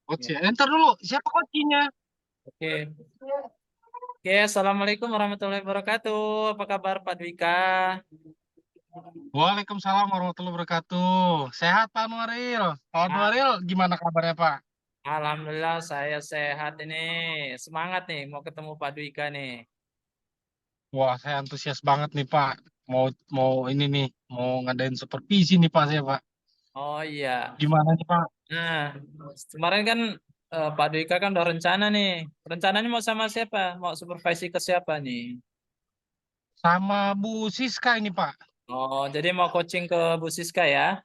Coach Ya. ya. Ntar dulu, siapa coachnya? Oke. Oke, Assalamualaikum warahmatullahi wabarakatuh. Apa kabar Pak Dwika? Waalaikumsalam warahmatullahi wabarakatuh. Sehat Pak Nuaril. Pak Ah, Nuaril, gimana kabarnya Pak? Alhamdulillah saya sehat ini. Semangat nih mau ketemu Pak Dwika nih. Wah, saya antusias banget nih Pak. Mau mau ini nih, mau ngadain supervisi nih Pak saya Pak. Oh iya. Gimana nih Pak? Nah, kemarin kan Pak Dwika kan udah rencana nih. Rencananya mau sama siapa? Mau supervisi ke siapa nih? Sama Bu Siska ini Pak. Oh, jadi mau coaching ke Bu Siska ya?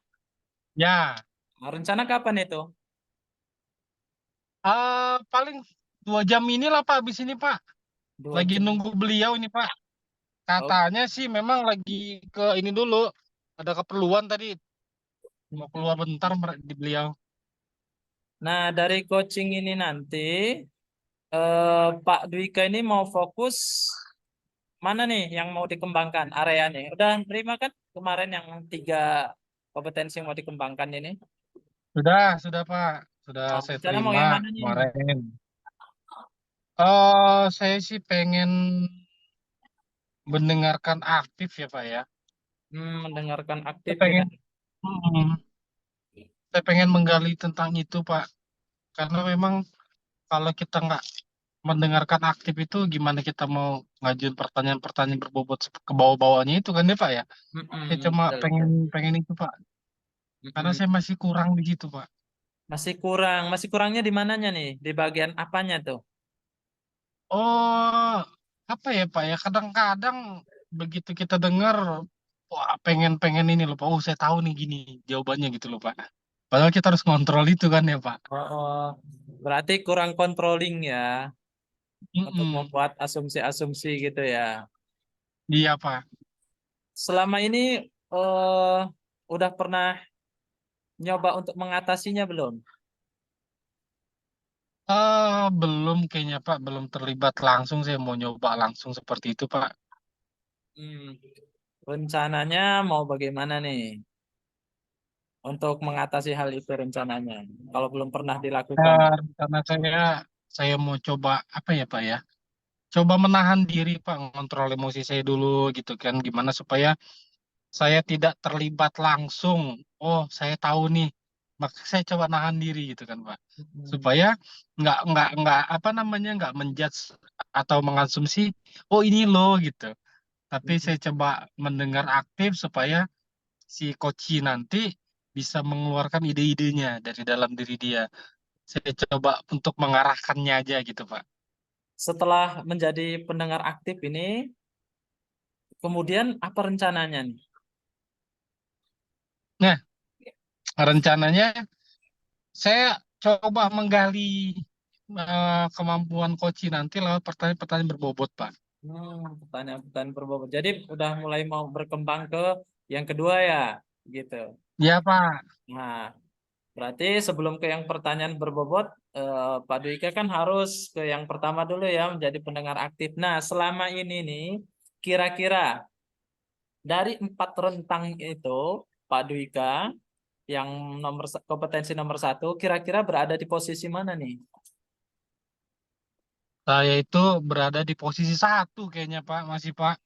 Ya, Nah, rencana kapan itu? paling 2 jam inilah Pak habis ini Pak. Dua Lagi jam. nunggu beliau ini Pak. Oh. Katanya sih memang lagi ke ini dulu. Ada keperluan tadi. Mau keluar bentar di beliau. Nah, dari coaching ini nanti Pak Dwika ini mau fokus mana nih yang mau dikembangkan areanya? Udah terima kan kemarin yang 3 kompetensi yang mau dikembangkan ini? Sudah Pak. Sudah Oh, saya rencana mau terima yang mana nih? kemarin. Saya sih pengen mendengarkan aktif ya Pak ya. Mendengarkan Saya aktif ya. pengen, hmm, saya pengen menggali tentang itu Pak. Karena memang kalau kita nggak mendengarkan aktif itu, gimana kita mau ngajuin pertanyaan-pertanyaan berbobot ke bawah-bawahnya itu kan ya Pak ya. Saya cuma Betul, pengen betul. pengen itu Pak. Karena Mm-mm. saya masih kurang di situ Pak. Masih kurangnya di mananya nih? Di bagian apanya tuh? Oh, apa ya Pak ya? Kadang-kadang begitu kita dengar, wah pengen ini loh Pak. Oh saya tahu nih gini jawabannya gitu loh Pak. Padahal kita harus ngontrol itu kan ya Pak. Oh, berarti kurang controlling ya untuk Mm-mm. membuat asumsi-asumsi gitu ya. Iya Pak. Selama ini eh udah pernah nyoba untuk mengatasinya belum? Belum kayaknya Pak, belum terlibat langsung. Saya mau nyoba langsung seperti itu Pak. Hmm, rencananya mau bagaimana nih untuk mengatasi hal itu rencananya? Kalau belum pernah dilakukan. Karena saya mau coba apa ya Pak ya? Coba menahan diri Pak, ngontrol emosi saya dulu gitu kan. Gimana supaya saya tidak terlibat langsung. Oh, saya tahu nih. Maka saya coba nahan diri gitu kan, Pak. Hmm, Supaya nggak apa namanya nggak menjudge atau mengasumsi. Oh ini loh gitu. Tapi saya coba mendengar aktif supaya si coach nanti bisa mengeluarkan ide-idenya dari dalam diri dia. Saya coba untuk mengarahkannya aja gitu, Pak. Setelah menjadi pendengar aktif ini, kemudian apa rencananya nih? Nah, rencananya saya coba menggali kemampuan coach nanti lewat pertanyaan-pertanyaan berbobot, Pak. Pertanyaan-pertanyaan berbobot. Jadi udah mulai mau berkembang ke yang kedua ya, gitu. Ya, Pak. Nah, berarti sebelum ke yang pertanyaan berbobot, Pak Dwika kan harus ke yang pertama dulu ya, menjadi pendengar aktif. Nah, selama ini nih, kira-kira dari 4 rentang itu, Pak Dwika yang kompetensi nomor 1, kira-kira berada di posisi mana nih? Saya itu berada di posisi 1 kayaknya, Pak. Masih, Pak.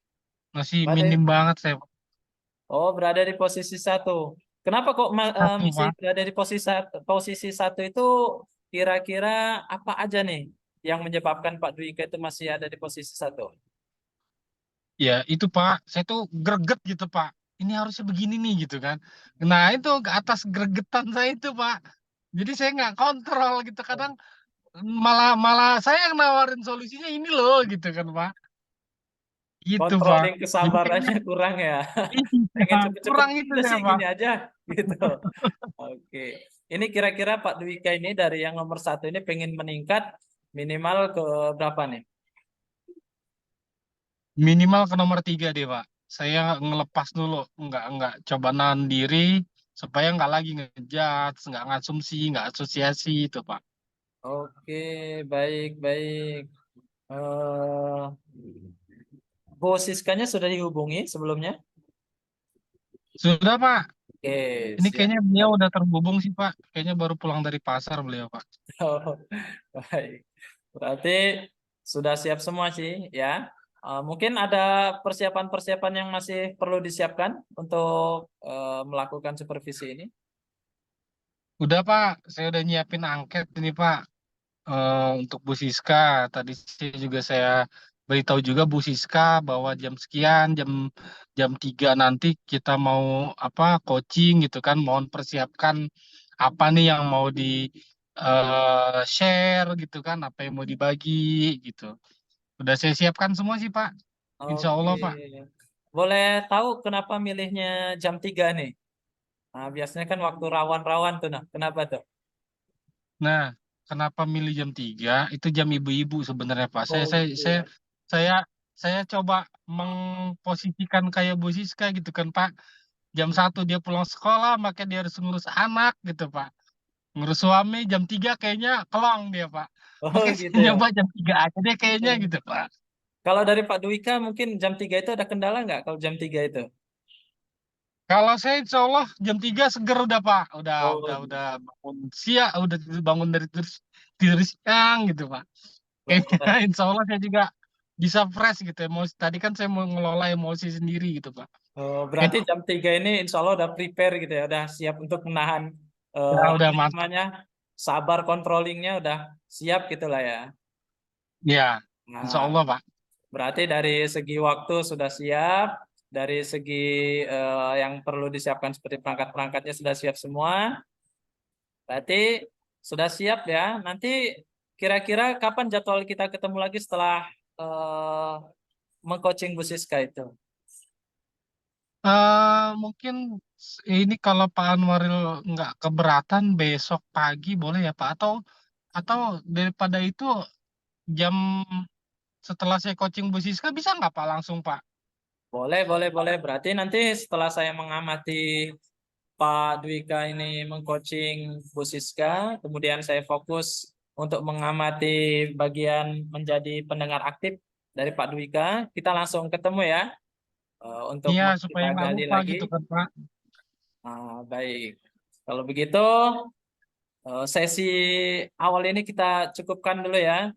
Masih Berada, minim banget saya. oh, berada di posisi 1. Kenapa kok Satu, masih Pak. berada di posisi satu itu? Kira-kira apa aja nih yang menyebabkan Pak Dwika itu masih ada di posisi 1? Ya, itu, Pak. Saya tuh greget gitu, Pak. Ini harusnya begini nih, gitu kan. Nah, itu ke atas gregetan saya itu, Pak. Jadi saya nggak kontrol gitu. Kadang malah malah saya yang nawarin solusinya ini loh, gitu kan, Pak. Gitu, Pak. Controlling Jadi kayaknya kesabarannya kurang ya. Pengen iya, cepet-cepet kurang itu udah saya, sih Pak. gini aja gitu. Oke. Ini kira-kira Pak Dwika ini dari yang nomor 1 ini pengen meningkat minimal ke berapa nih? Minimal ke nomor 3 deh, Pak. Saya ngelepas dulu, nggak coba nahan diri supaya nggak lagi ngejudge, nggak ngasumsi, nggak asosiasi itu, Pak. Oke, baik, baik. Eh, Bu Siskanya sudah dihubungi sebelumnya? Sudah, Pak. Oke, Ini siap. kayaknya beliau udah terhubung sih Pak. Kayaknya baru pulang dari pasar beliau Pak. Oh, baik. Berarti sudah siap semua sih ya. Mungkin ada persiapan-persiapan yang masih perlu disiapkan untuk melakukan supervisi ini. Udah Pak, saya udah nyiapin angket ini Pak. Untuk Bu Siska. Tadi saya beritahu juga Bu Siska bahwa jam sekian, jam jam 3 nanti kita mau apa coaching gitu kan. Mohon persiapkan apa nih yang mau di share gitu kan, apa yang mau dibagi gitu. Udah saya siapkan semua sih Pak. Insya Oke. Allah Pak. Boleh tahu kenapa milihnya jam 3 nih? Nah, biasanya kan waktu rawan-rawan tuh. Nah, kenapa tuh? Nah, kenapa milih jam 3? Itu jam ibu-ibu sebenarnya Pak. Saya Oh saya gitu saya ya. saya saya coba mengposisikan kayak Bu Siska gitu kan Pak. Jam 1 dia pulang sekolah, maka dia harus ngurus anak gitu Pak. Ngurus suami jam 3 kayaknya kelong dia Pak. Oh Makanya saya gitu ya. nyoba jam 3 aja deh kayaknya Hmm. gitu Pak. Kalau dari Pak Dwika mungkin jam 3 itu ada kendala nggak kalau jam 3 itu? Kalau saya insya Allah jam 3 seger udah Pak. Oh Udah gitu. bangun siang, udah bangun dari tidur siang gitu Pak. Kayaknya Wah, insya Allah saya juga bisa fresh gitu emosi. Tadi kan saya mau ngelola emosi sendiri gitu Pak. oh, berarti jam 3 ini insya Allah udah prepare gitu ya, udah siap untuk menahan Ya udah apa mantap. namanya, sabar controllingnya udah siap gitu lah ya. Ya, insya Nah, Allah Pak. berarti dari segi waktu sudah siap, dari segi yang perlu disiapkan seperti perangkat-perangkatnya sudah siap semua. Berarti sudah siap ya. Nanti kira-kira kapan jadwal kita ketemu lagi setelah eh, mengcoaching Bu Siska itu? Mungkin ini kalau Pak Anwaril nggak keberatan besok pagi boleh ya Pak? Atau daripada itu jam setelah saya coaching Bu Siska bisa nggak Pak langsung Pak? Boleh, boleh, boleh. Berarti nanti setelah saya mengamati Pak Dwika ini mengcoaching Bu Siska, kemudian saya fokus untuk mengamati bagian menjadi pendengar aktif dari Pak Dwika, kita langsung ketemu ya untuk Iya kita supaya nggak gali lupa lagi. gitu kan Pak. Baik. Kalau begitu, sesi awal ini kita cukupkan dulu ya.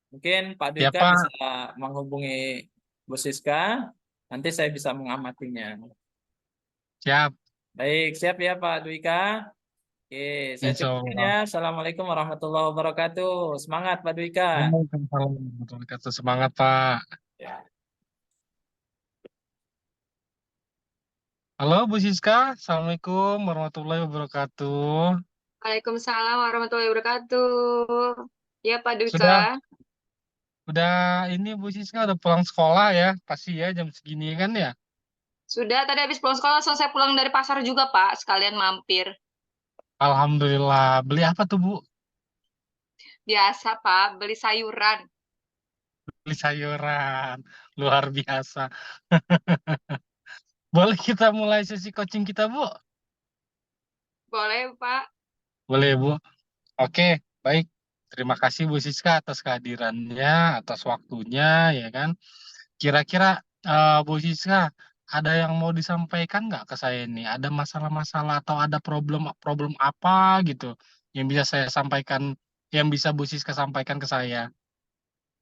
Mungkin Pak Ya Dwika bisa Pak, menghubungi Bu Siska, nanti saya bisa mengamatinya. siap. Baik, siap ya Pak Dwika. Oke, saya Insya cukupkan ya. Allah. Assalamualaikum warahmatullahi wabarakatuh. Semangat Pak Dwika. Waalaikumsalam warahmatullahi wabarakatuh. Semangat Pak. Ya. Halo Bu Siska, Assalamualaikum warahmatullahi wabarakatuh. Waalaikumsalam warahmatullahi wabarakatuh. Ya, Pak Dwika. Sudah Udah ini Bu Siska udah pulang sekolah ya, pasti ya jam segini kan ya. Sudah tadi habis pulang sekolah, selesai pulang dari pasar juga, Pak. Sekalian mampir. Alhamdulillah. Beli apa tuh Bu? Biasa, Pak, beli sayuran. Beli sayuran. Luar biasa. Boleh kita mulai sesi coaching kita Bu? Boleh, Pak? Boleh Bu. Oke, baik. Terima kasih Bu Siska atas kehadirannya, atas waktunya ya kan. Kira-kira Bu Siska ada yang mau disampaikan nggak ke saya ini? Ada masalah-masalah atau ada problem apa gitu yang bisa saya sampaikan, yang bisa Bu Siska sampaikan ke saya?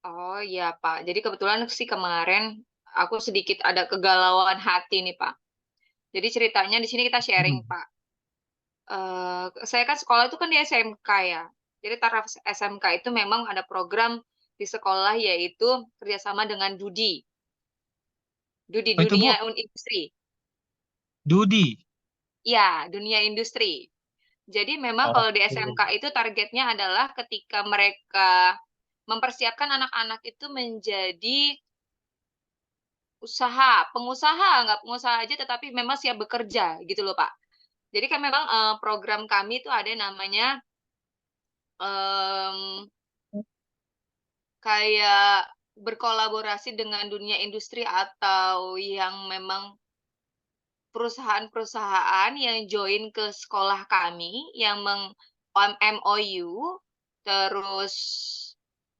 Oh, iya, Pak. Jadi kebetulan sih kemarin aku sedikit ada kegalauan hati nih, Pak. Jadi ceritanya di sini kita sharing, Hmm. Pak. Saya kan sekolah itu kan di SMK ya. Jadi taraf SMK itu memang ada program di sekolah yaitu kerjasama dengan DUDI. DUDI, Oh, itu Bu, Dunia Industri. Dudi. Ya, dunia industri. Jadi memang kalau di Oke. SMK itu targetnya adalah ketika mereka mempersiapkan anak-anak itu menjadi pengusaha, nggak pengusaha aja tetapi memang siap bekerja gitu loh, Pak. Jadi kan memang program kami itu ada namanya em, kayak berkolaborasi dengan dunia industri atau yang memang perusahaan-perusahaan yang join ke sekolah kami yang MOU, terus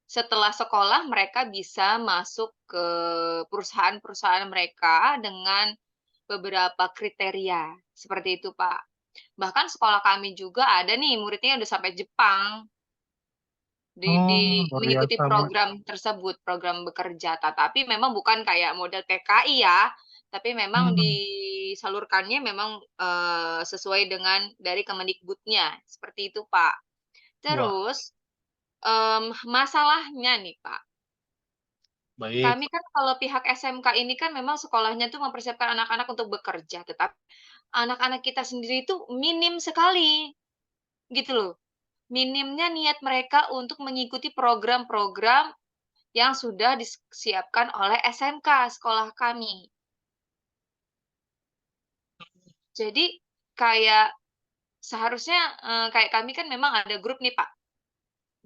setelah sekolah mereka bisa masuk ke perusahaan-perusahaan mereka dengan beberapa kriteria, seperti itu, Pak. Bahkan sekolah kami juga ada nih muridnya udah sampai Jepang. Oh, luar Mengikuti biasa, Bu. program tersebut, program bekerja. Tapi memang bukan kayak model PKI ya, tapi memang Hmm, disalurkannya memang, sesuai dengan dari Kemendikbudnya, seperti itu, Pak. wah, Terus, masalahnya nih, Pak, baik. kami kan kalau pihak SMK ini kan memang sekolahnya tuh mempersiapkan anak-anak untuk bekerja, tetapi anak-anak kita sendiri itu minim sekali, gitu loh. Minimnya niat mereka untuk mengikuti program-program yang sudah disiapkan oleh SMK sekolah kami. Jadi kayak seharusnya, kayak kami kan memang ada grup nih, Pak,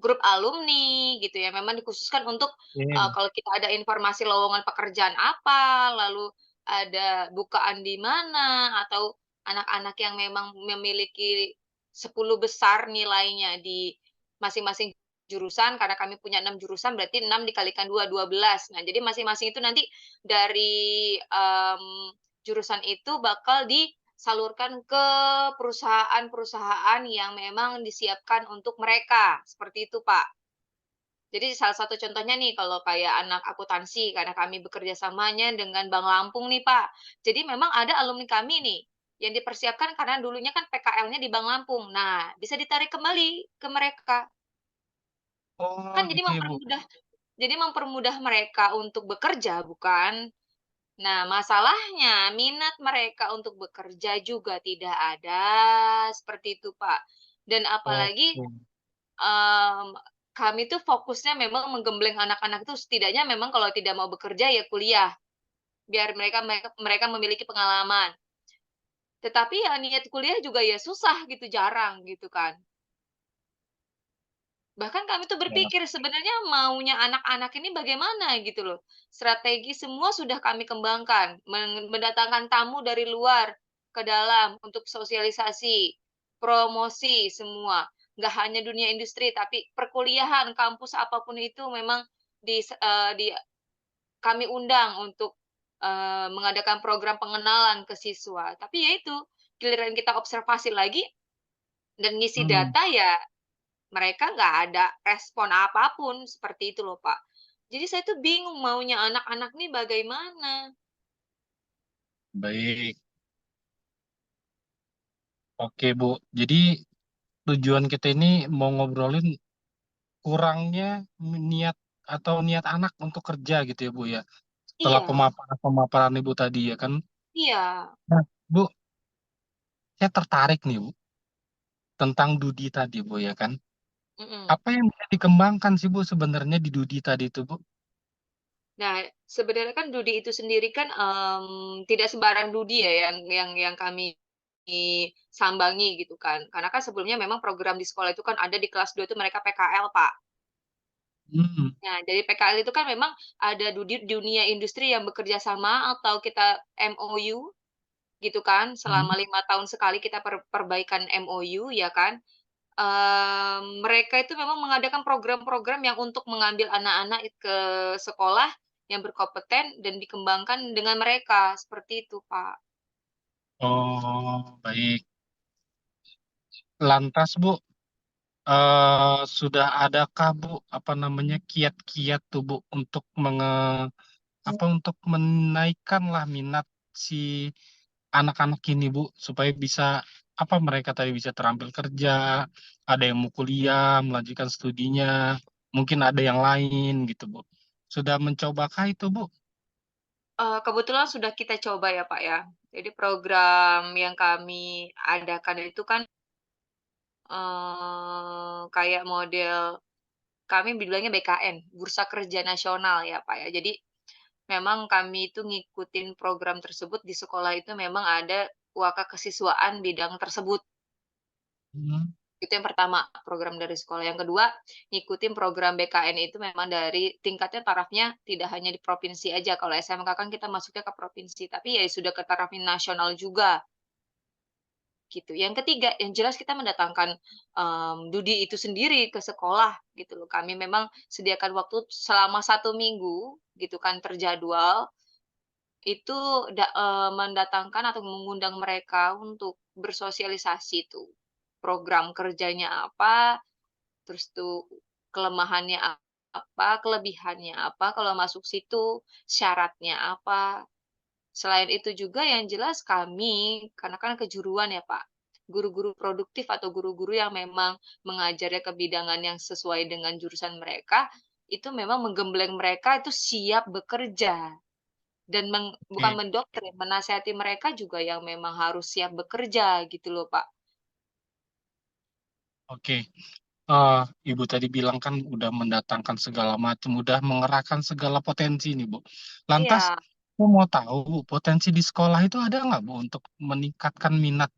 grup alumni gitu ya, memang dikhususkan untuk, Oke. kalau kita ada informasi lowongan pekerjaan apa, lalu ada bukaan di mana, atau anak-anak yang memang memiliki 10 besar nilainya di masing-masing jurusan, karena kami punya 6 jurusan, berarti 6 dikalikan 2, 12. Nah, jadi masing-masing itu nanti dari, jurusan itu bakal disalurkan ke perusahaan-perusahaan yang memang disiapkan untuk mereka, seperti itu, Pak. Jadi salah satu contohnya nih kalau kayak anak akuntansi, karena kami bekerja samanya dengan Bank Lampung nih, Pak. Jadi memang ada alumni kami nih, yang dipersiapkan karena dulunya kan PKL-nya di Bank Lampung. Nah, bisa ditarik kembali ke mereka. Oh, Kan gitu ya, Bu. jadi mempermudah mereka untuk bekerja, bukan? Nah, masalahnya minat mereka untuk bekerja juga tidak ada, seperti itu, Pak. Dan apalagi, Oke. mmm, kami tuh fokusnya memang menggembleng anak-anak itu setidaknya memang kalau tidak mau bekerja ya kuliah, biar mereka mereka mereka memiliki pengalaman. Tetapi ya niat kuliah juga ya susah gitu, jarang gitu kan. Bahkan kami tuh Ya. berpikir sebenarnya maunya anak-anak ini bagaimana gitu loh. Strategi semua sudah kami kembangkan, mendatangkan tamu dari luar ke dalam untuk sosialisasi, promosi semua. Nggak hanya dunia industri, tapi perkuliahan, kampus apapun itu memang di kami undang untuk, mengadakan program pengenalan ke siswa. Tapi ya itu, giliran kita observasi lagi dan ngisi Hmm, data ya mereka nggak ada respon apapun, seperti itu loh, Pak. Jadi saya tuh bingung maunya anak-anak nih bagaimana. baik. Oke, Bu. Jadi tujuan kita ini mau ngobrolin kurangnya niat atau niat anak untuk kerja gitu ya, Bu ya. Setelah Iya, pemaparan Ibu tadi ya kan. iya, Nah, Bu, saya tertarik nih, Bu, tentang Dudi tadi, Bu ya kan. mhm. Apa yang bisa dikembangkan sih, Bu, sebenarnya di Dudi tadi itu, Bu? Nah, sebenarnya kan Dudi itu sendiri kan, tidak sembarang Dudi ya yang kami sambangi gitu kan. Karena kan sebelumnya memang program di sekolah itu kan ada di kelas 2 itu mereka PKL, Pak. Hmm, Nah, dari PKL itu kan memang ada dunia industri yang bekerja sama atau kita MOU gitu kan, hmm. selama 5 tahun sekali kita perbaikan MOU ya kan. Mereka itu memang mengadakan program-program yang untuk mengambil anak-anak ke sekolah yang berkompeten dan dikembangkan dengan mereka, seperti itu, Pak. Oh, baik. Lantas, Bu, sudah adakah, Bu, apa namanya, kiat-kiat tuh, Bu, untuk untuk menaikkanlah minat si anak-anak ini, Bu, supaya bisa mereka tadi bisa terampil kerja, ada yang mau kuliah, melanjutkan studinya, mungkin ada yang lain gitu, Bu. Sudah mencobakah itu, Bu? Kebetulan sudah kita coba ya, Pak, ya. Jadi program yang kami adakan itu kan, kayak model kami bilangnya BKN, Bursa Kerja Nasional ya, Pak, ya. Jadi memang kami itu ngikutin program tersebut di sekolah itu memang ada waka kesiswaan bidang tersebut. Hmm. Itu yang pertama, program dari sekolah. Yang kedua, ngikutin program BKN itu memang dari tingkatnya tarafnya tidak hanya di provinsi aja. Kalau SMK kan kita masuknya ke provinsi, tapi ya sudah ke taraf nasional juga, gitu. Yang ketiga, yang jelas kita mendatangkan, Dudi itu sendiri ke sekolah, gitu loh. Kami memang sediakan waktu selama 1 minggu, gitu kan, terjadwal. itu mendatangkan atau mengundang mereka untuk bersosialisasi tuh. Program kerjanya apa, terus tuh kelemahannya apa, kelebihannya apa kalau masuk situ, syaratnya apa. Selain itu juga yang jelas kami, karena kan kejuruan ya Pak, guru-guru produktif atau guru-guru yang memang mengajarnya ke bidangan yang sesuai dengan jurusan mereka, itu memang menggembleng mereka itu siap bekerja. Dan bukan Oke, mendoktrin, menasihati mereka juga yang memang harus siap bekerja gitu loh, Pak. oke. Ibu tadi bilang kan udah mendatangkan segala macam, udah mengerahkan segala potensi nih, Bu. Lantas, Iya, aku mau tahu, Bu, potensi di sekolah itu ada nggak, Bu, untuk meningkatkan minat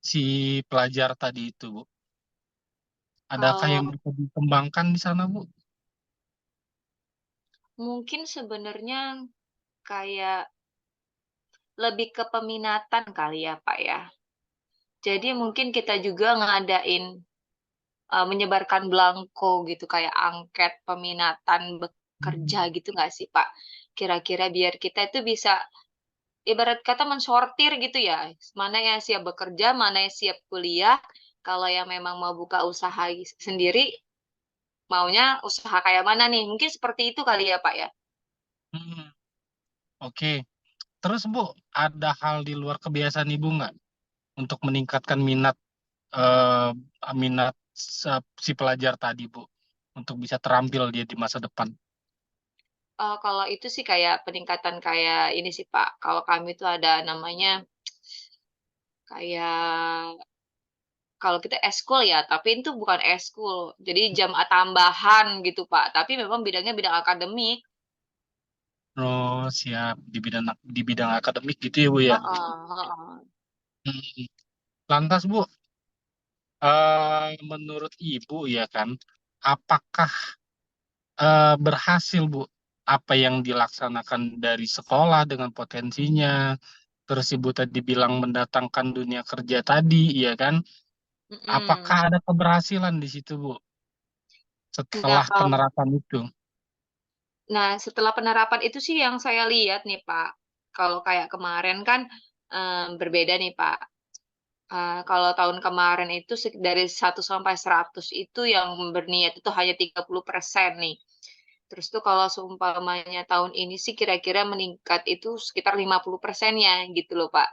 si pelajar tadi itu, Bu? Adakah kalau yang bisa dikembangkan di sana, Bu? mungkin sebenarnya kayak lebih ke peminatan kali ya, Pak, ya. Jadi mungkin kita juga ngadain, menyebarkan belangko gitu, kayak angket peminatan bekerja Hmm. gitu nggak sih, Pak? Kira-kira biar kita itu bisa ibarat kata mensortir gitu ya, mana yang siap bekerja, mana yang siap kuliah, kalau yang memang mau buka usaha sendiri, maunya usaha kayak mana nih? Mungkin seperti itu kali ya, Pak, ya? Hmm, oke. Terus, Bu, ada hal di luar kebiasaan Ibu nggak untuk meningkatkan eh, minat si pelajar tadi, Bu, untuk bisa terampil dia di masa depan? Kalau itu sih kayak peningkatan kayak ini sih, Pak, kalau kami tuh ada namanya kayak kalau kita eskul ya, tapi itu bukan eskul, jadi jam tambahan gitu, Pak, tapi memang bidangnya bidang akademik. Oh, siap di bidang akademik gitu ya, Bu ya. Heeh heeh. Hmm. Lantas, Bu, menurut Ibu ya kan, apakah berhasil, Bu, apa yang dilaksanakan dari sekolah dengan potensinya? Terus Ibu tadi bilang mendatangkan dunia kerja tadi, ya kan? Apakah Mhm. ada keberhasilan di situ, Bu, Nah, setelah penerapan itu? setelah penerapan itu sih yang saya lihat nih, Pak, kalau kayak kemarin kan, berbeda nih, Pak. Kalau tahun kemarin itu dari 1 sampai 100 itu yang berniat itu hanya 30% nih. Terus tuh kalau seumpamanya tahun ini sih kira-kira meningkat itu sekitar 50%-nya gitu loh, Pak.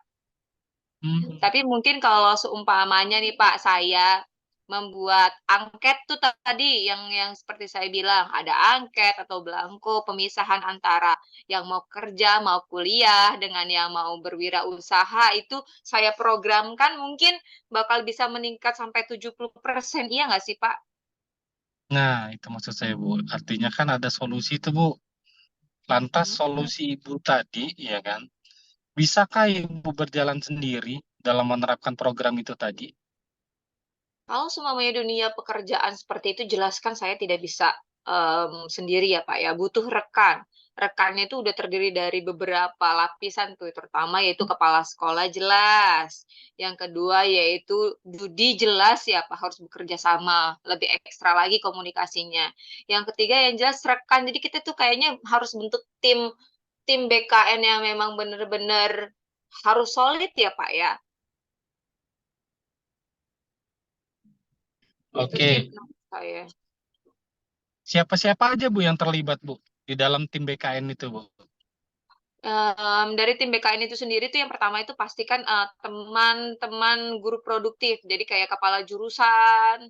Hmm. Tapi mungkin kalau seumpamanya nih Pak, saya membuat angket tuh tadi yang seperti saya bilang, ada angket atau belangko pemisahan antara yang mau kerja, mau kuliah, dengan yang mau berwirausaha itu saya programkan mungkin bakal bisa meningkat sampai 70%, iya nggak sih Pak? Nah, itu maksud saya, Bu. Artinya kan ada solusi itu, Bu. Lantas Mhm. solusi Ibu tadi, ya kan, bisakah Ibu berjalan sendiri dalam menerapkan program itu tadi? Kalau seumpamanya dunia pekerjaan seperti itu jelas kan saya tidak bisa, sendiri ya, Pak, ya, butuh rekan. Rekannya itu udah terdiri dari beberapa lapisan tuh, terutama yaitu kepala sekolah jelas, yang kedua yaitu judi jelas ya, Pak, harus bekerja sama, lebih ekstra lagi komunikasinya. Yang ketiga yang jelas rekan, jadi kita tuh kayaknya harus bentuk tim tim BKN yang memang bener-bener harus solid ya, Pak, ya. Itu sih Oke. menurut saya. Siapa-siapa aja, Bu, yang terlibat, Bu, di dalam tim BKN itu, Bu? Dari tim BKN itu sendiri tuh yang pertama itu pastikan, teman-teman guru produktif. Jadi kayak kepala jurusan,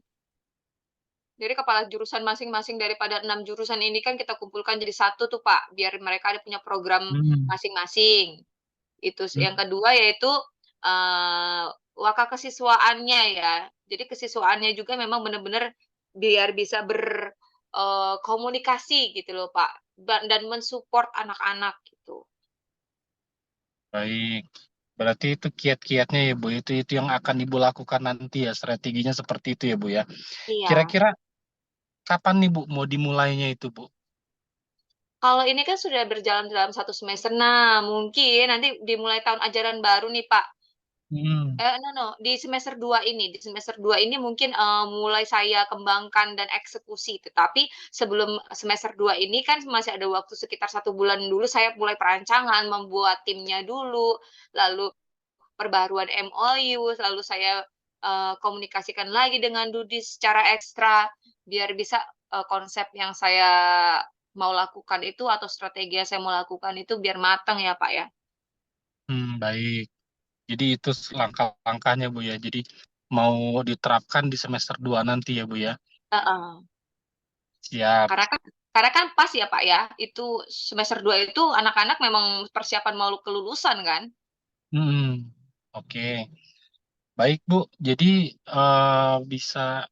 jadi kepala jurusan masing-masing daripada 6 jurusan ini kan kita kumpulkan jadi satu tuh, Pak, biar mereka ada punya program Hmm. masing-masing. Itu yang Hmm. kedua yaitu, wakakesiswaannya ya. Jadi kesiswaannya juga memang benar-benar biar bisa komunikasi gitu loh, Pak, dan mensupport anak-anak gitu. Baik. Berarti itu kiat-kiatnya ya, Bu. Itu yang akan Ibu lakukan nanti ya, strateginya seperti itu ya, Bu ya. Iya. Kira-kira kapan nih, Bu, mau dimulainya itu, Bu? Kalau ini kan sudah berjalan dalam 1 semester. Nah, mungkin nanti dimulai tahun ajaran baru nih, Pak. Hmm, Di semester 2 ini. Di semester 2 ini mungkin, mulai saya kembangkan dan eksekusi, tetapi sebelum semester 2 ini kan masih ada waktu sekitar 1 bulan dulu saya mulai perancangan, membuat timnya dulu, lalu perbaruan MOU, lalu saya, komunikasikan lagi dengan Dudi secara ekstra, biar bisa, konsep yang saya mau lakukan itu atau strategi yang saya mau lakukan itu biar matang ya, Pak, ya. baik. Jadi itu langkah-langkahnya Bu ya. Jadi mau diterapkan di semester 2 nanti ya Bu ya. Heeh. Siap. Karena kan pas ya, Pak, ya, itu semester 2 itu anak-anak memang persiapan mau kelulusan kan? Hmm, oke. Baik Bu. Jadi bisa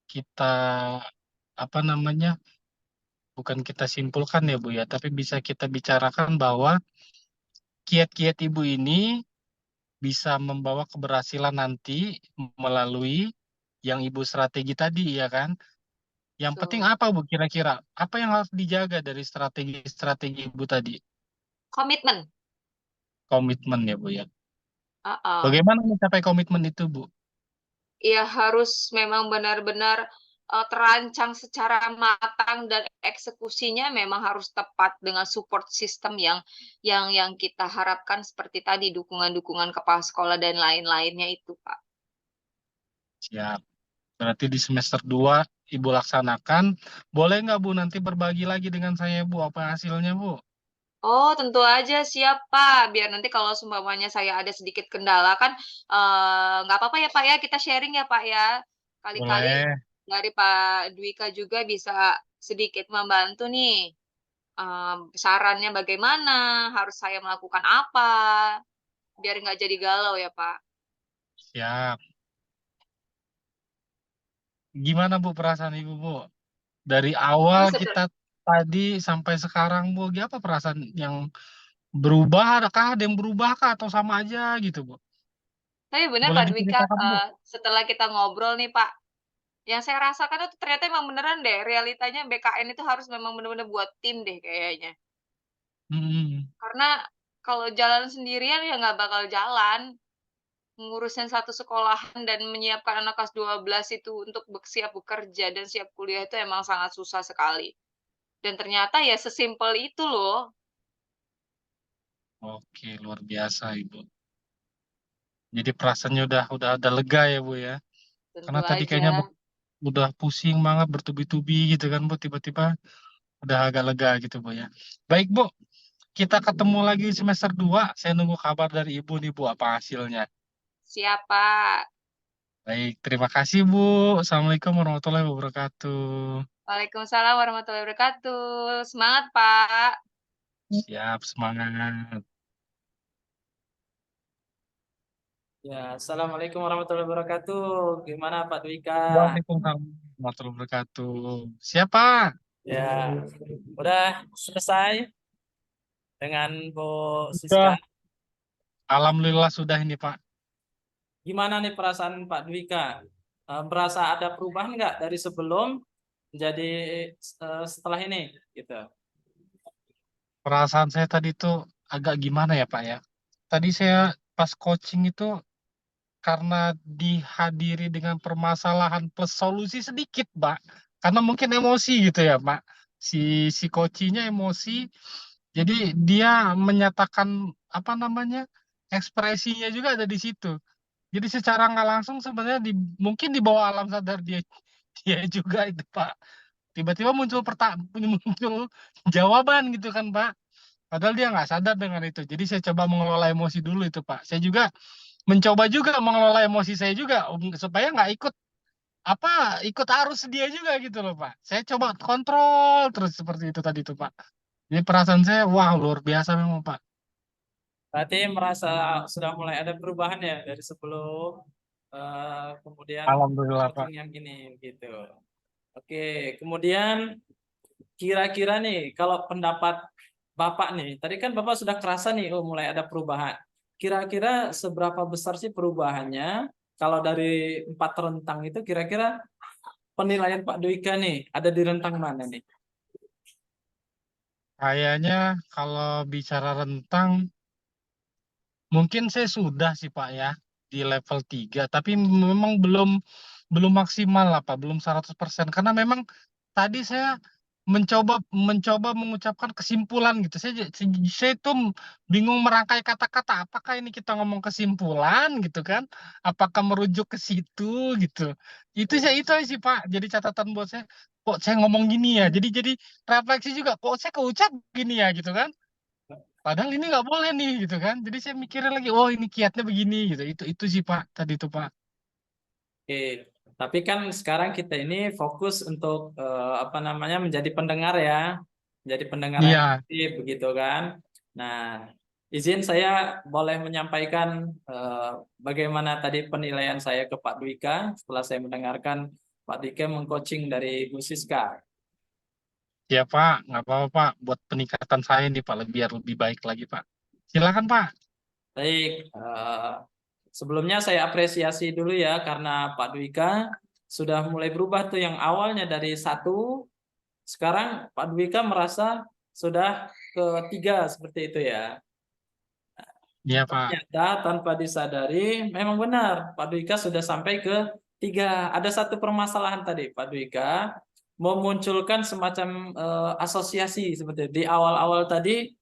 kita apa namanya? Bukan kita simpulkan ya Bu ya, tapi bisa kita bicarakan bahwa kiat-kiat Ibu ini bisa membawa keberhasilan nanti melalui yang Ibu strategi tadi ya kan? Yang penting Betul. apa Bu kira-kira? Apa yang harus dijaga dari strategi-strategi Ibu tadi? Komitmen, Komitmen ya Bu ya. heeh. Bagaimana mencapai komitmen itu Bu? Ya harus memang benar-benar, terancang secara matang dan eksekusinya memang harus tepat dengan support system yang kita harapkan seperti tadi dukungan-dukungan kepala sekolah dan lain-lainnya itu, Pak. Siap. Berarti di semester 2 Ibu laksanakan. Boleh nggak Bu nanti berbagi lagi dengan saya Bu apa hasilnya Bu? Oh, tentu aja, siap, Pak. Biar nanti kalau seumpamanya saya ada sedikit kendala kan, nggak apa-apa ya, Pak, ya, kita sharing ya, Pak, ya. Kali-kali Boleh. dari Pak Dwika juga bisa sedikit membantu nih, sarannya bagaimana, harus saya melakukan apa, biar nggak jadi galau ya, Pak. Siap. Gimana Bu perasaan Ibu Bu? Dari awal Oh, kita tadi sampai sekarang Bu, apa perasaan yang berubah? Adakah ada yang berubah kah atau sama aja gitu Bu? tapi benar Boleh Pak Dwika, diceritakan Bu? setelah kita ngobrol nih, Pak, yang saya rasakan itu ternyata emang beneran deh, realitanya BKN itu harus memang bener-bener buat tim deh kayaknya. Mhm. Karena kalau jalan sendirian ya nggak bakal jalan. Ngurusin satu sekolahan dan menyiapkan anak kelas 12 itu untuk siap bekerja dan siap kuliah itu emang sangat susah sekali. Dan ternyata ya sesimpel itu loh. Oke, luar biasa Ibu. Jadi perasaannya udah ada lega ya Bu ya? Tentu Karena tadi kayaknya aja. udah pusing banget bertubi-tubi gitu kan Bu, tiba-tiba udah agak lega gitu Bu ya. Baik Bu, kita ketemu lagi semester 2. Saya nunggu kabar dari Ibu nih Bu, apa hasilnya. Siapa? Baik, terima kasih Bu. Assalamualaikum warahmatullahi wabarakatuh. Waalaikumsalam warahmatullahi wabarakatuh. Semangat, Pak. Siap, semangat. Ya, Assalamualaikum warahmatullahi wabarakatuh. Gimana Pak Dwika? Waalaikumsalam warahmatullahi wabarakatuh. Siapa? Ya, udah selesai dengan Bu Siska. Sudah. Alhamdulillah sudah ini Pak. Gimana nih perasaan Pak Dwika? Merasa ada perubahan nggak dari sebelum jadi setelah ini gitu? Perasaan saya tadi tuh agak gimana ya Pak ya. Tadi saya pas coaching itu karena dihadiri dengan permasalahan plus solusi sedikit, Pak. Karena mungkin emosi gitu ya, Pak. Si coachingnya emosi, jadi dia menyatakan apa namanya ekspresinya juga ada di situ. Jadi secara nggak langsung sebenarnya mungkin di bawah alam sadar dia dia juga itu, Pak. Tiba-tiba muncul jawaban gitu kan, Pak. Padahal dia nggak sadar dengan itu. Jadi saya coba mengelola emosi dulu itu, Pak. Saya juga mencoba juga mengelola emosi saya juga supaya nggak ikut arus dia juga gitu loh Pak. Saya coba kontrol terus seperti itu tadi tuh Pak. Jadi perasaan saya wah luar biasa memang Pak. Berarti merasa sudah mulai ada perubahan ya dari sebelum kemudian Alhamdulillah Pak. coaching yang ini gitu. Oke, kemudian kira-kira nih kalau pendapat Bapak nih, tadi kan Bapak sudah kerasa nih, oh mulai ada perubahan. Kira-kira seberapa besar sih perubahannya? Kalau dari 4 rentang itu kira-kira penilaian Pak Dwika nih ada di rentang mana nih? Kayaknya kalau bicara rentang Mungkin saya sudah sih Pak ya di level 3, tapi memang belum belum maksimal lah Pak, belum 100%, karena memang tadi saya mencoba mencoba mengucapkan kesimpulan gitu. Saya itu bingung merangkai kata-kata. Apakah ini kita ngomong kesimpulan gitu kan? Apakah merujuk ke situ gitu? Itu sih Pak. Jadi catatan buat saya. Kok saya ngomong gini ya? Jadi refleksi juga. Kok saya keucap gini ya gitu kan? Padahal ini nggak boleh nih gitu kan. Jadi saya mikirnya lagi, oh ini kiatnya begini gitu. Itu sih Pak tadi itu Pak. Oke, tapi kan sekarang kita ini fokus untuk apa namanya menjadi pendengar ya, menjadi pendengar yang Iya, aktif begitu kan. Nah, izin saya boleh menyampaikan bagaimana tadi penilaian saya ke Pak Dwika setelah saya mendengarkan Pak Dwika mengcoaching dari Bu Siska. ya Pak, nggak apa-apa Pak. Buat peningkatan saya nih Pak, biar lebih baik lagi Pak. Silakan Pak. Baik, sebelumnya saya apresiasi dulu ya karena Pak Dwika sudah mulai berubah tuh yang awalnya dari satu. Sekarang Pak Dwika merasa sudah ketiga seperti itu ya. Iya Pak. Ternyata tanpa disadari memang benar Pak Dwika sudah sampai ke tiga. Ada satu permasalahan tadi Pak Dwika memunculkan semacam asosiasi seperti itu. Di awal-awal tadi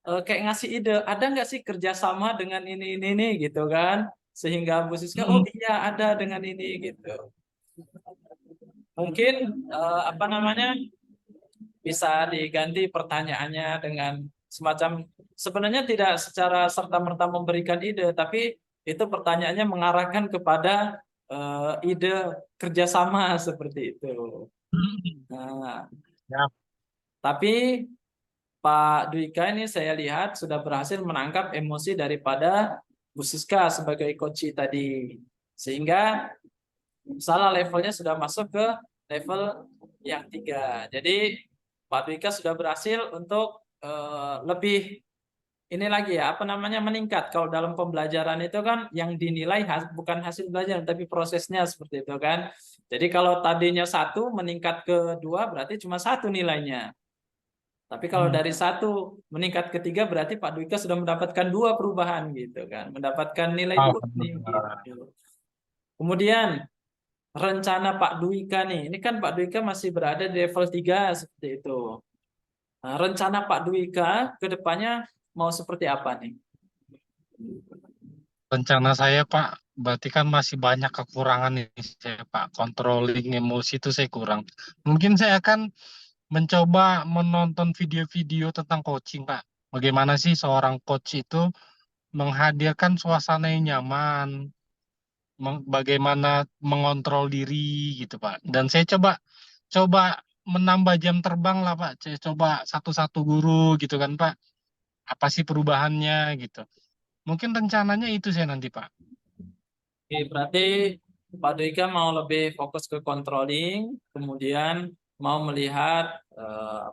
kayak ngasih ide, ada nggak sih kerjasama dengan ini gitu kan? Sehingga Bu Siska, oh Mm, iya ada dengan ini gitu. Mungkin apa namanya? Bisa diganti pertanyaannya dengan semacam sebenarnya tidak secara serta-merta memberikan ide, tapi itu pertanyaannya mengarahkan kepada ide kerjasama seperti itu. mm. Nah, Ya, tapi Pak Dwika ini saya lihat sudah berhasil menangkap emosi daripada Bu Siska sebagai coach tadi, sehingga salah levelnya sudah masuk ke level yang tiga. Jadi Pak Dwika sudah berhasil untuk lebih ini lagi ya apa namanya meningkat. Kalau dalam pembelajaran itu kan yang dinilai bukan hasil belajar tapi prosesnya seperti itu kan. Jadi kalau tadinya satu meningkat ke dua berarti cuma satu nilainya. Tapi kalau mm. dari satu meningkat ke tiga berarti Pak Dwika sudah mendapatkan dua perubahan gitu kan, mendapatkan nilai dua nih Alhamdulillah. gitu. Kemudian rencana Pak Dwika nih, ini kan Pak Dwika masih berada di level 3 seperti itu. Nah, rencana Pak Dwika ke depannya mau seperti apa nih? Rencana saya Pak, berarti kan masih banyak kekurangan nih saya Pak. Controlling emosi itu saya kurang. Mungkin saya akan mencoba menonton video-video tentang coaching Pak. Bagaimana sih seorang coach itu menghadirkan suasana yang nyaman, bagaimana mengontrol diri gitu Pak. Dan saya coba coba menambah jam terbang lah Pak. Saya coba satu-satu guru gitu kan Pak. Apa sih perubahannya gitu. Mungkin rencananya itu saya nanti Pak. Oke, berarti Pak Dwika mau lebih fokus ke controlling, kemudian mau melihat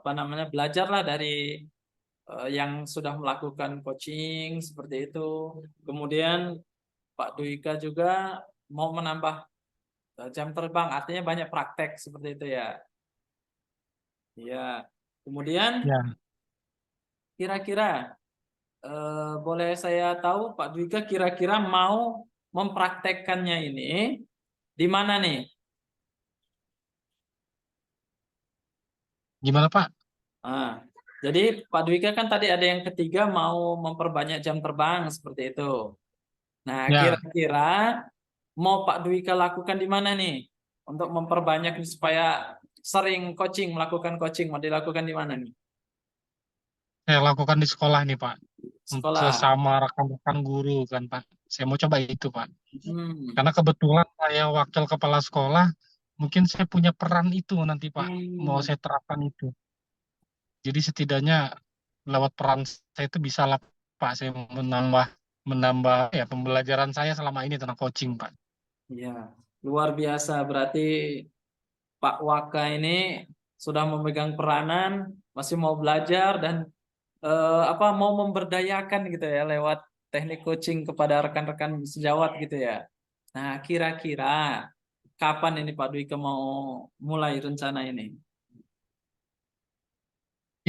apa namanya belajarlah dari yang sudah melakukan coaching seperti itu. Kemudian Pak Dwika juga mau menambah jam terbang, artinya banyak praktek seperti itu ya. Iya. Kemudian Ya. kira-kira boleh saya tahu Pak Dwika kira-kira mau mempraktekkannya ini di mana nih? Gimana Pak? Ah, jadi Pak Dwika kan tadi ada yang ketiga mau memperbanyak jam terbang seperti itu. Nah, Ya, kira-kira mau Pak Dwika lakukan di mana nih untuk memperbanyak supaya sering coaching, melakukan coaching mau dilakukan di mana nih? saya lakukan di sekolah nih Pak. Sekolah. Sesama rekan-rekan guru kan Pak. Saya mau coba itu Pak. Hmm. Karena kebetulan saya wakil kepala sekolah, mungkin saya punya peran itu nanti Pak. Mau Hmm. saya terapkan itu. Jadi setidaknya lewat peran saya itu bisa lah Pak. Saya menambah menambah ya pembelajaran saya selama ini tentang coaching Pak. Ya, luar biasa. Berarti Pak Waka ini sudah memegang peranan, masih mau belajar dan apa mau memberdayakan gitu ya lewat teknik coaching kepada rekan-rekan sejawat gitu ya. Nah, kira-kira kapan ini Pak Dwika mau mulai rencana ini?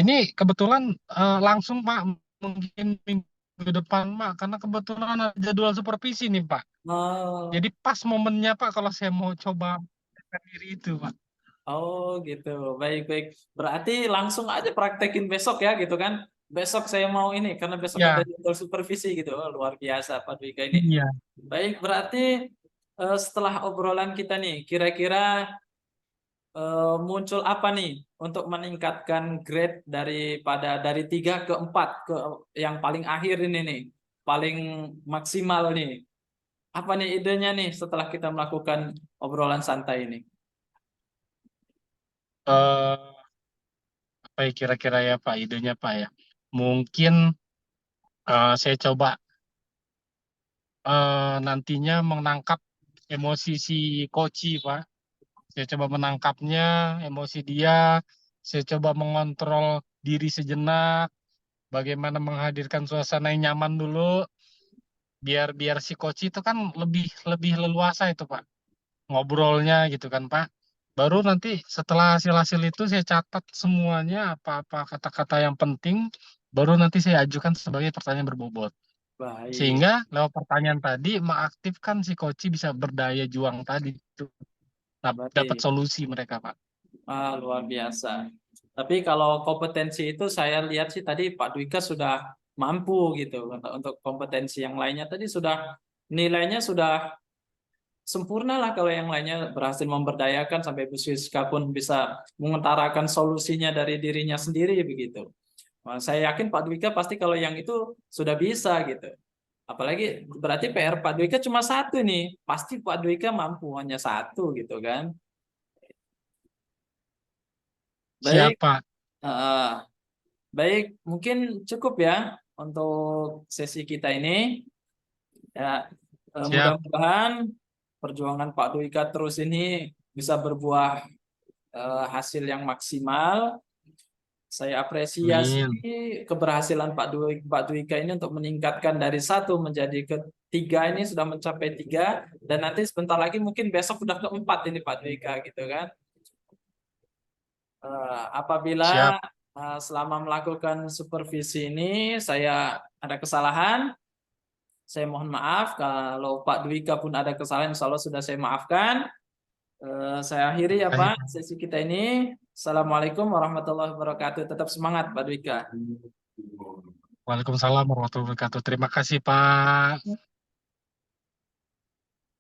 Ini kebetulan langsung Pak, mungkin minggu minggu depan, Pak, karena kebetulan ada jadwal supervisi nih, Pak. Oh, Jadi pas momennya, Pak, kalau saya mau coba mendaftar diri itu, Pak. oh gitu. Baik-baik. Berarti langsung aja praktekin besok ya gitu kan. Besok saya mau ini karena besok ada Ya, jadwal supervisi gitu. Oh, luar biasa Pak Dwika ini. iya. Baik, berarti setelah obrolan kita nih, kira-kira muncul apa nih untuk meningkatkan grade daripada dari 3 ke 4 ke yang paling akhir ini nih, paling maksimal nih. Apa nih idenya nih setelah kita melakukan obrolan santai ini? Eh, apa ya kira-kira ya, Pak, idenya, Pak, ya? Mungkin saya coba nantinya menangkap emosi si Koci, Pak. Saya coba menangkapnya, emosi dia. Saya coba mengontrol diri sejenak. Bagaimana menghadirkan suasana yang nyaman dulu, biar biar si Koci itu kan lebih lebih leluasa itu, Pak, ngobrolnya gitu kan, Pak. Baru nanti setelah hasil-hasil itu saya catat semuanya, apa-apa kata-kata yang penting, baru nanti saya ajukan sebagai pertanyaan berbobot. Baik, Sehingga lewat pertanyaan tadi mengaktifkan si Koci bisa berdaya juang tadi itu. Dapat berarti solusi mereka, Pak. luar biasa. Tapi kalau kompetensi itu saya lihat sih tadi Pak Dwika sudah mampu gitu untuk kompetensi yang lainnya tadi sudah nilainya sudah sempurna lah kalau yang lainnya berhasil memberdayakan sampai Bu Siska pun bisa mengutarakan solusinya dari dirinya sendiri begitu. Wah, saya yakin Pak Dwika pasti kalau yang itu sudah bisa gitu. Apalagi berarti PR Pak Dwika cuma satu nih. Pasti Pak Dwika mampu hanya satu gitu kan. Baik, Siapa? eh, baik mungkin cukup ya untuk sesi kita ini. Ya, Siap. mudah-mudahan perjuangan Pak Dwika terus ini bisa berbuah hasil yang maksimal. Saya apresiasi Amin. keberhasilan Pak Dwika ini untuk meningkatkan dari 1 menjadi ke 3 ini sudah mencapai 3 dan nanti sebentar lagi mungkin besok sudah ke 4 ini Pak Dwika gitu kan. Siap. Apabila selama melakukan supervisi ini saya ada kesalahan, saya mohon maaf. Kalau Pak Dwika pun ada kesalahan, insya Allah sudah saya maafkan. Saya akhiri ya Baik. Pak sesi kita ini. Assalamualaikum warahmatullahi wabarakatuh. Tetap semangat Pak Dwika. Waalaikumsalam warahmatullahi wabarakatuh. Terima kasih, Pak.